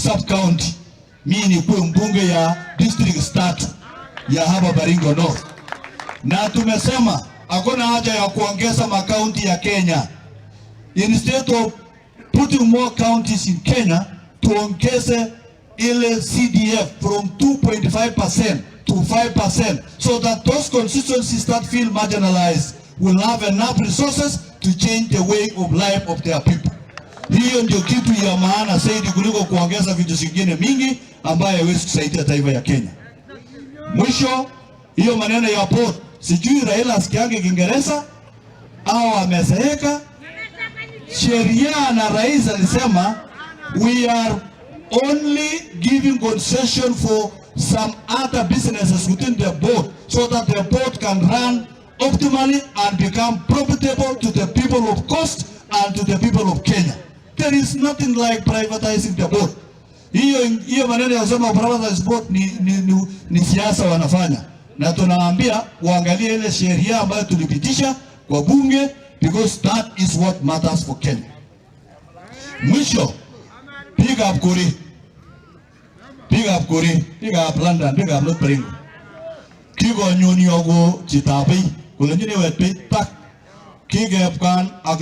sub-county. Mimi ni kuwe mbunge ya district start ya hapa Baringo North. Na tumesema hakuna haja ya kuongeza makaunti ya Kenya. Instead of putting more counties in Kenya, tuongeze ile CDF from 2.5% to 5% so that those constituencies that feel marginalized will have enough resources to change the way of life of their people. Hiyo ndio kitu ya maana zaidi kuliko kuongeza vitu vingine mingi ambayo haiwezi kusaidia taifa ya Kenya. Mwisho, hiyo maneno ya port, sijui Raila asikiange Kiingereza au amezeeka. Sheria na rais alisema we are only giving concession for some other businesses within the port so that the port can run optimally and become profitable to the people of Coast and to the people of Kenya. There is nothing like privatizing the port. Hiyo maneno ya kusema privatize port ni siasa wanafanya. Na tunaambia waangalie ile sheria ambayo tulipitisha kwa bunge because that is what matters for Kenya. Mwisho, pick up Kuri. Pick up Kuri, pick up London, pick up North Baringo. Kigo nyoni ogo chitapi, kulenjini wetpi tak. Kige kan